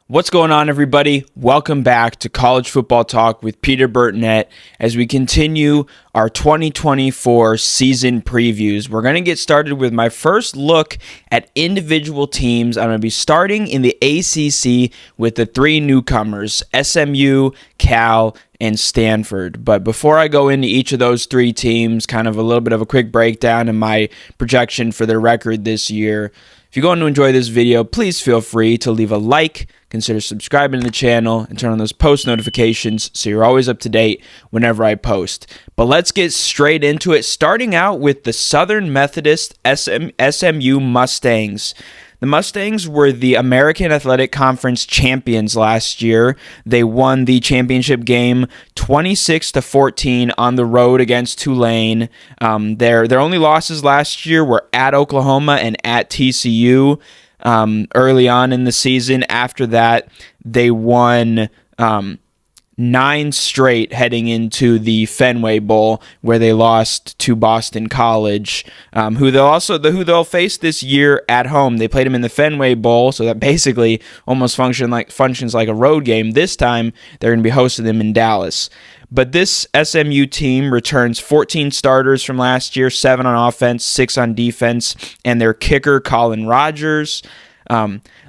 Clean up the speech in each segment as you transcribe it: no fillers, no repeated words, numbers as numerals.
What's going on, everybody? Welcome back to College Football Talk with Peter Burtonette as we continue our 2024 season previews. We're going to get started with my first look at individual teams. I'm going to be starting in the ACC with the three newcomers, SMU, Cal, and Stanford. But before I go into each of those three teams, kind of a little bit of a quick breakdown and my projection for their record this year. If you're going to enjoy this video, please feel free to leave a like, consider subscribing to the channel, and turn on those post notifications so you're always up to date whenever I post. But let's get straight into it, starting out with the Southern Methodist SMU Mustangs. The Mustangs were the American Athletic Conference champions last year. They won the championship game 26-14 on the road against Tulane. Their only losses last year were at Oklahoma and at TCU early on in the season. After that, they won 9 straight heading into the Fenway Bowl, where they lost to Boston College, who they'll face this year at home. They played them in the Fenway Bowl, so that basically almost functions like a road game. This time, they're going to be hosting them in Dallas. But this SMU team returns 14 starters from last year, 7 on offense, 6 on defense, and their kicker, Colin Rogers.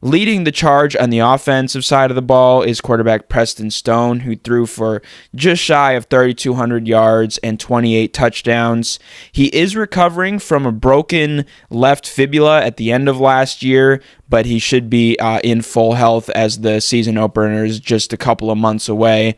Leading the charge on the offensive side of the ball is quarterback Preston Stone, who threw for just shy of 3,200 yards and 28 touchdowns. He is recovering from a broken left fibula at the end of last year, but he should be in full health as the season opener is just a couple of months away.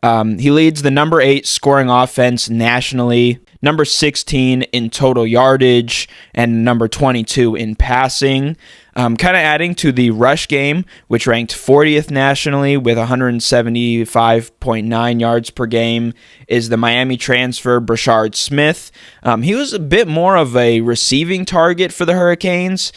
He leads the number 8 scoring offense nationally, number 16 in total yardage, and number 22 in passing. Kind of adding to the rush game, which ranked 40th nationally with 175.9 yards per game, is the Miami transfer Brashard Smith. He was a bit more of a receiving target for the Hurricanes.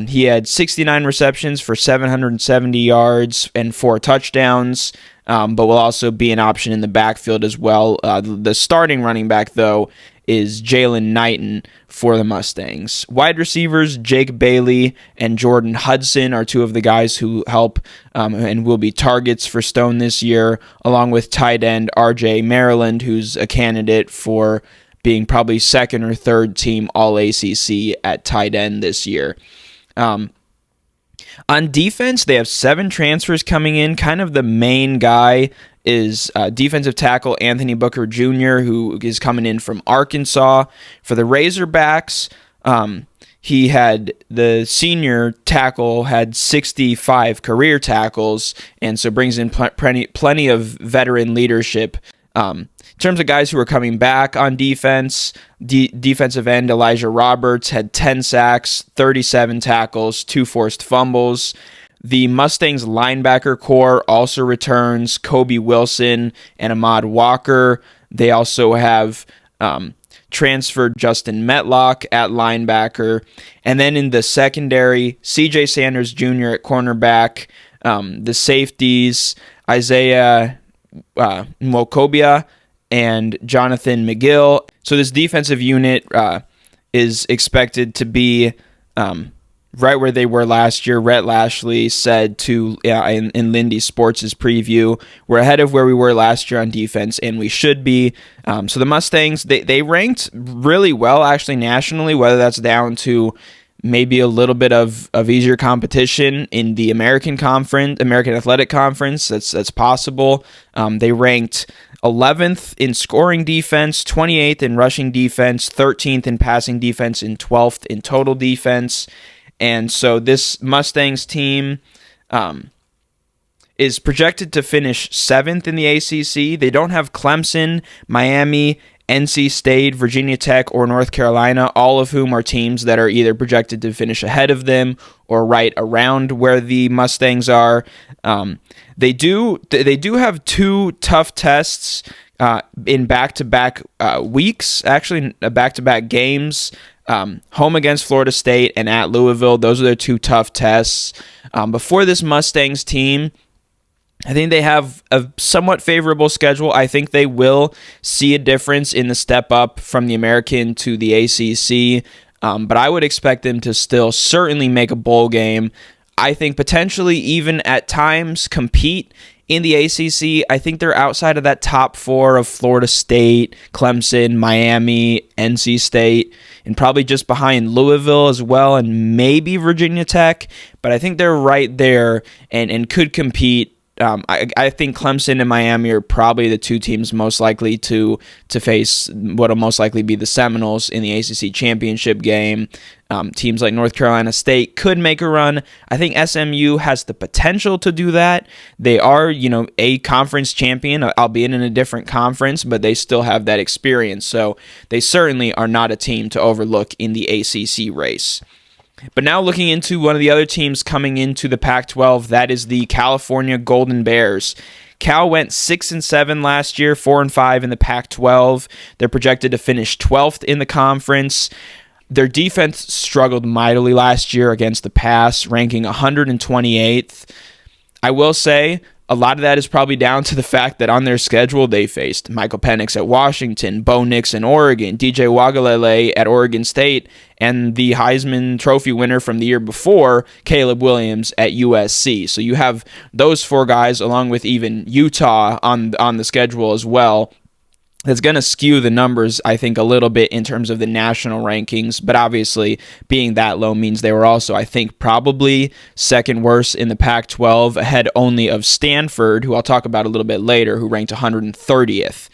He had 69 receptions for 770 yards and 4 touchdowns, but will also be an option in the backfield as well. The starting running back, though, is Jalen Knighton for the Mustangs. Wide receivers Jake Bailey and Jordan Hudson are 2 of the guys who help and will be targets for Stone this year, along with tight end RJ Maryland, who's a candidate for being probably second or third team All-ACC at tight end this year. On defense, they have 7 transfers coming in. Kind of the main guy is defensive tackle Anthony Booker Jr., who is coming in from Arkansas. For the Razorbacks, he had the senior tackle had 65 career tackles, and so brings in plenty of veteran leadership. In terms of guys who are coming back on defense, defensive end Elijah Roberts had 10 sacks, 37 tackles, 2 forced fumbles. The Mustangs linebacker core also returns Kobe Wilson and Ahmad Walker. They also have transferred Justin Metlock at linebacker. And then in the secondary, CJ Sanders Jr. at cornerback. The safeties, Isaiah Nwokobia and Jonathan McGill. So this defensive unit is expected to be right where they were last year. Rhett Lashley said in Lindy Sports' preview, we're ahead of where we were last year on defense, and we should be. So the Mustangs, they ranked really well actually nationally, whether that's down to maybe a little bit of easier competition in the American Athletic Conference. That's possible. They ranked 11th in scoring defense, 28th in rushing defense, 13th in passing defense, and 12th in total defense. And so this Mustangs team is projected to finish 7th in the ACC. They don't have Clemson, Miami, NC State, Virginia Tech, or North Carolina, all of whom are teams that are either projected to finish ahead of them or right around where the Mustangs are. They do have 2 tough tests in back-to-back weeks, actually back-to-back games. home against Florida State and at Louisville. Those are their two tough tests. Before this Mustangs team, I think they have a somewhat favorable schedule. I think they will see a difference in the step up from the American to the ACC, but I would expect them to still certainly make a bowl game. I think potentially even at times compete in the ACC. I think they're outside of that top four of Florida State, Clemson, Miami, NC State, and probably just behind Louisville as well, and maybe Virginia Tech. But I think they're right there and could compete. I think Clemson and Miami are probably the two teams most likely to face what will most likely be the Seminoles in the ACC championship game. Teams like North Carolina State could make a run. I think SMU has the potential to do that. They are, a conference champion, albeit in a different conference, but they still have that experience. So they certainly are not a team to overlook in the ACC race. But now looking into one of the other teams coming into the Pac-12, that is the California Golden Bears. Cal went 6-7 last year, 4-5 in the Pac-12. They're projected to finish 12th in the conference. Their defense struggled mightily last year against the pass, ranking 128th. I will say a lot of that is probably down to the fact that on their schedule they faced Michael Penix at Washington, Bo Nix in Oregon, DJ Wagalele at Oregon State, and the Heisman Trophy winner from the year before, Caleb Williams at USC. So you have those four guys along with even Utah on the schedule as well. That's going to skew the numbers, I think, a little bit in terms of the national rankings, but obviously being that low means they were also, I think, probably second worst in the Pac-12, ahead only of Stanford, who I'll talk about a little bit later, who ranked 130th.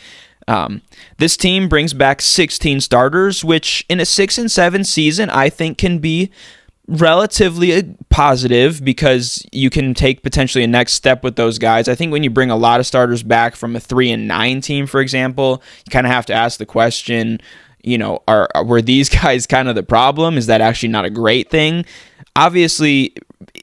This team brings back 16 starters, which in a 6-7 season, I think can be relatively positive because you can take potentially a next step with those guys. I think when you bring a lot of starters back from a 3-9 team, for example, you kind of have to ask the question, were these guys kind of the problem? Is that actually not a great thing? Obviously,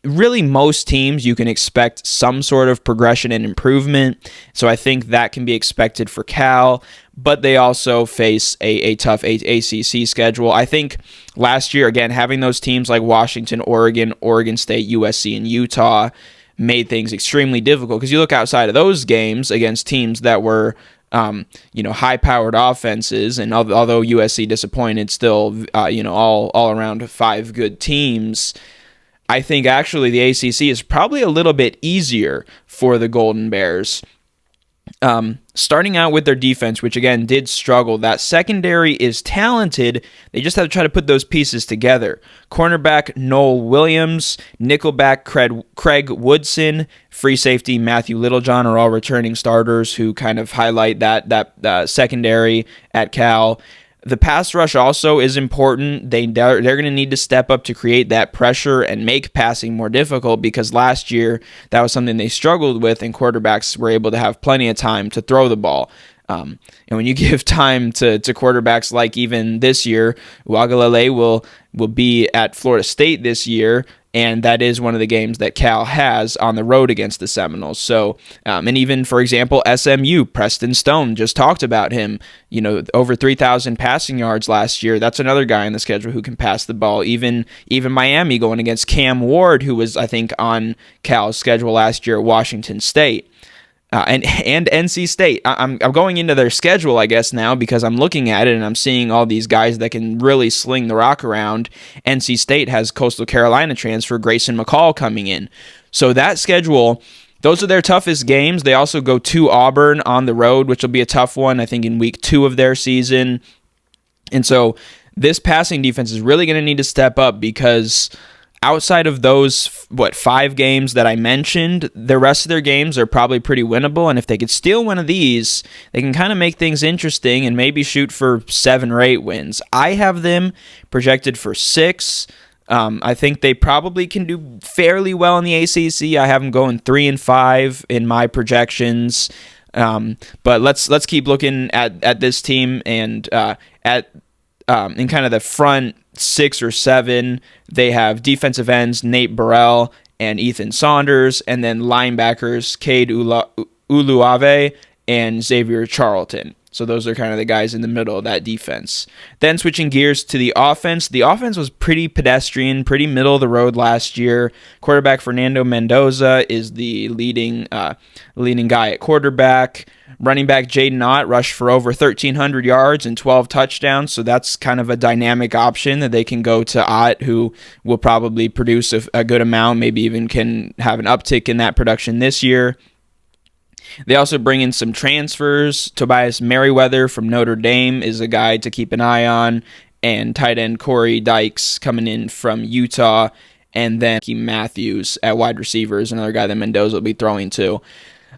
really most teams you can expect some sort of progression and improvement. So I think that can be expected for Cal, but they also face a tough ACC schedule. I think last year, again, having those teams like Washington, Oregon, Oregon State, USC, and Utah made things extremely difficult because you look outside of those games against teams that were high-powered offenses, and although USC disappointed, still, all around five good teams. I think actually the ACC is probably a little bit easier for the Golden Bears. Starting out with their defense, which again did struggle. That secondary is talented. They just have to try to put those pieces together. Cornerback Noel Williams, nickelback Craig Woodson, free safety Matthew Littlejohn are all returning starters who kind of highlight that secondary at Cal. The pass rush also is important. They're going to need to step up to create that pressure and make passing more difficult because last year that was something they struggled with, and quarterbacks were able to have plenty of time to throw the ball. And when you give time to quarterbacks like even this year, Wagalele will be at Florida State this year, and that is one of the games that Cal has on the road against the Seminoles. So, and even, for example, SMU, Preston Stone, just talked about him, over 3,000 passing yards last year. That's another guy on the schedule who can pass the ball. Even Miami going against Cam Ward, who was, I think, on Cal's schedule last year at Washington State. And NC State. I'm going into their schedule, I guess, now because I'm looking at it and I'm seeing all these guys that can really sling the rock around. NC State has Coastal Carolina transfer Grayson McCall coming in. So that schedule, those are their toughest games. They also go to Auburn on the road, which will be a tough one, I think, in week 2 of their season. And so this passing defense is really going to need to step up because outside of those, 5 games that I mentioned, the rest of their games are probably pretty winnable, and if they could steal one of these, they can kind of make things interesting and maybe shoot for 7 or 8 wins. I have them projected for 6. I think they probably can do fairly well in the ACC. I have them going 3-5 in my projections, but let's keep looking at this team and in kind of the front 6 or 7, they have defensive ends Nate Burrell and Ethan Saunders, and then linebackers Cade Uluave and Xavier Charlton. So those are kind of the guys in the middle of that defense. Then switching gears to the offense. The offense was pretty pedestrian, pretty middle of the road last year. Quarterback Fernando Mendoza is the leading guy at quarterback. Running back Jaden Ott rushed for over 1,300 yards and 12 touchdowns, so that's kind of a dynamic option that they can go to Ott, who will probably produce a good amount, maybe even can have an uptick in that production this year. They also bring in some transfers. Tobias Merriweather from Notre Dame is a guy to keep an eye on, and tight end Corey Dykes coming in from Utah, and then Matthews at wide receiver is another guy that Mendoza will be throwing to.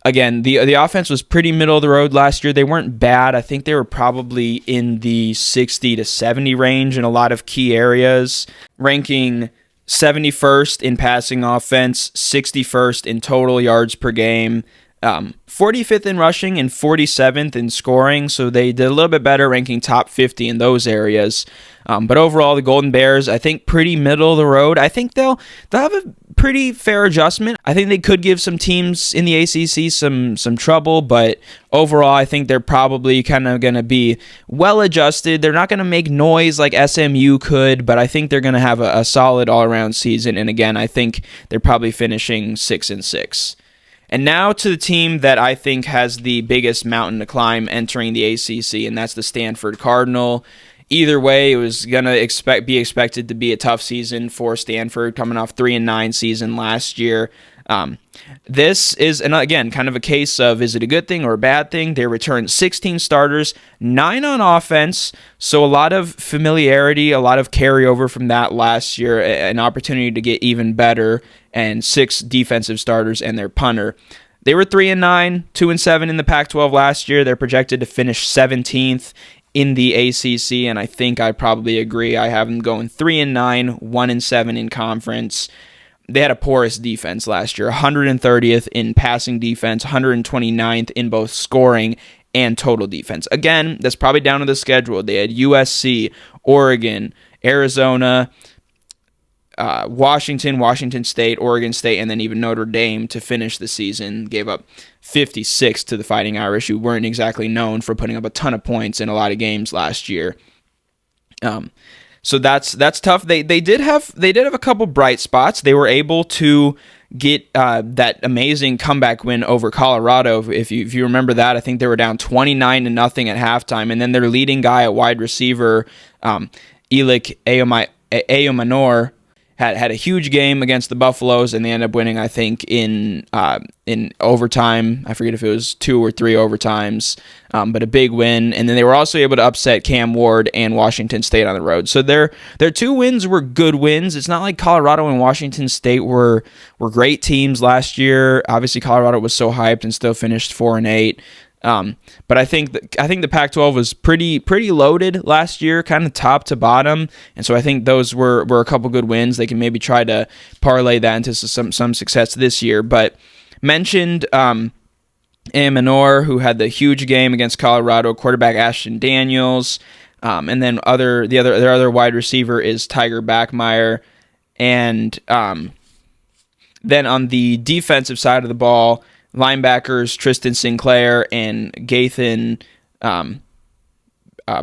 Again, the offense was pretty middle of the road last year. They weren't bad. I think they were probably in the 60 to 70 range in a lot of key areas, ranking 71st in passing offense, 61st in total yards per game, 45th in rushing and 47th in scoring, so they did a little bit better, ranking top 50 in those areas. But overall, the Golden Bears, I think, pretty middle of the road. I think they'll have a pretty fair adjustment. I think they could give some teams in the ACC some trouble, but overall, I think they're probably kind of going to be well adjusted. They're not going to make noise like SMU could, but I think they're going to have a solid all-around season. And again, I think they're probably finishing 6-6. And now to the team that I think has the biggest mountain to climb entering the ACC, and that's the Stanford Cardinal. Either way, it was going to be expected to be a tough season for Stanford, coming off 3-9 season last year. This is, and again, kind of a case of, is it a good thing or a bad thing? They returned 16 starters, 9 on offense, so a lot of familiarity, a lot of carryover from that last year, an opportunity to get even better, and 6 defensive starters and their punter. They were 3-9, 2-7 in the Pac-12 last year. They're projected to finish 17th in the ACC, and I think I probably agree. I have them going 3-9, 1-7 in conference. They had a porous defense last year, 130th in passing defense, 129th in both scoring and total defense. Again, that's probably down to the schedule. They had USC, Oregon, Arizona, Washington State, Oregon State, and then even Notre Dame to finish the season. Gave up 56 to the Fighting Irish, who weren't exactly known for putting up a ton of points in a lot of games last year. So that's tough. They did have a couple bright spots. They were able to get that amazing comeback win over Colorado. If you remember that, I think they were down 29-0 at halftime, and then their leading guy at wide receiver, Elik Ayomanor, had a huge game against the Buffaloes, and they ended up winning, I think, in overtime. I forget if it was 2 or 3 overtimes, but a big win. And then they were also able to upset Cam Ward and Washington State on the road. So their 2 wins were good wins. It's not like Colorado and Washington State were great teams last year. Obviously, Colorado was so hyped and still finished 4-8. But I think the Pac-12 was pretty loaded last year, kind of top to bottom, and so I think those were a couple good wins. They can maybe try to parlay that into some success this year. But mentioned Ayomanor, who had the huge game against Colorado, quarterback Ashton Daniels, and then their other wide receiver is Tiger Backmeyer, and then on the defensive side of the ball, linebackers Tristan Sinclair and Gathan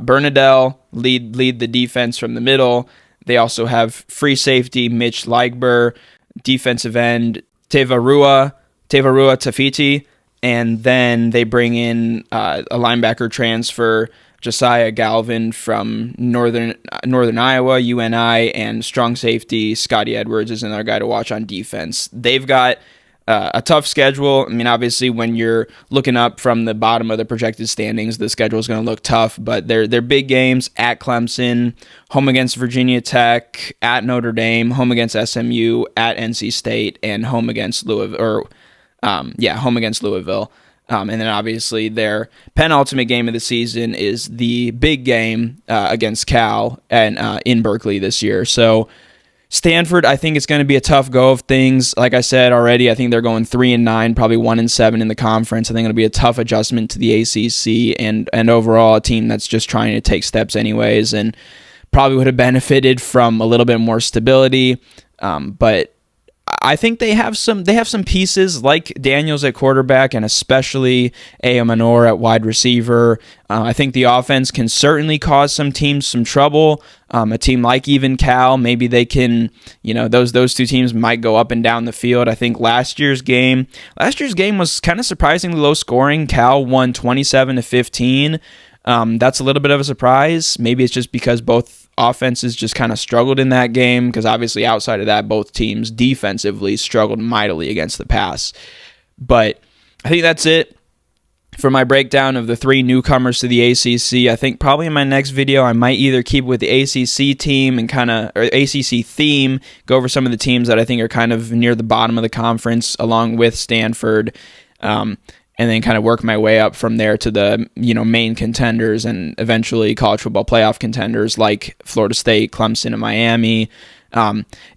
Bernadelle lead the defense from the middle. They also have free safety Mitch Ligber, defensive end Tevarua Tafiti, and then they bring in a linebacker transfer Josiah Galvin from Northern Iowa, UNI, and strong safety Scotty Edwards is another guy to watch on defense. They've got a tough schedule. I mean, obviously, when you're looking up from the bottom of the projected standings, the schedule is going to look tough, but they're big games at Clemson, home against Virginia Tech, at Notre Dame, home against SMU, at NC State, and home against Louisville. And then obviously their penultimate game of the season is the big game against Cal and in Berkeley this year. So Stanford, I think it's going to be a tough go of things. Like I said already, I think they're going 3-9, probably 1-7 in the conference. I think it'll be a tough adjustment to the ACC and overall a team that's just trying to take steps anyways, and probably would have benefited from a little bit more stability. But I think they have some pieces like Daniels at quarterback and especially Manor at wide receiver. I think the offense can certainly cause some teams some trouble. A team like even Cal, maybe they can, those two teams might go up and down the field. I think last year's game was kind of surprisingly low scoring. Cal won 27-15. That's a little bit of a surprise. Maybe it's just because both offenses just kind of struggled in that game, because obviously outside of that, both teams defensively struggled mightily against the pass. But I think that's it for my breakdown of the 3 newcomers to the ACC. I think probably in my next video, I might either keep with the ACC team and or ACC theme, go over some of the teams that I think are kind of near the bottom of the conference along with Stanford, and then kind of work my way up from there to the main contenders and eventually college football playoff contenders like Florida State, Clemson, and Miami.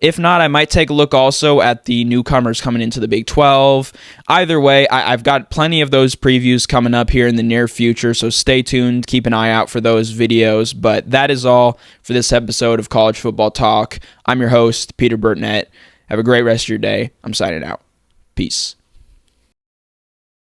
If not, I might take a look also at the newcomers coming into the Big 12. Either way, I've got plenty of those previews coming up here in the near future, so stay tuned. Keep an eye out for those videos. But that is all for this episode of College Football Talk. I'm your host, Peter Burtnett. Have a great rest of your day. I'm signing out. Peace.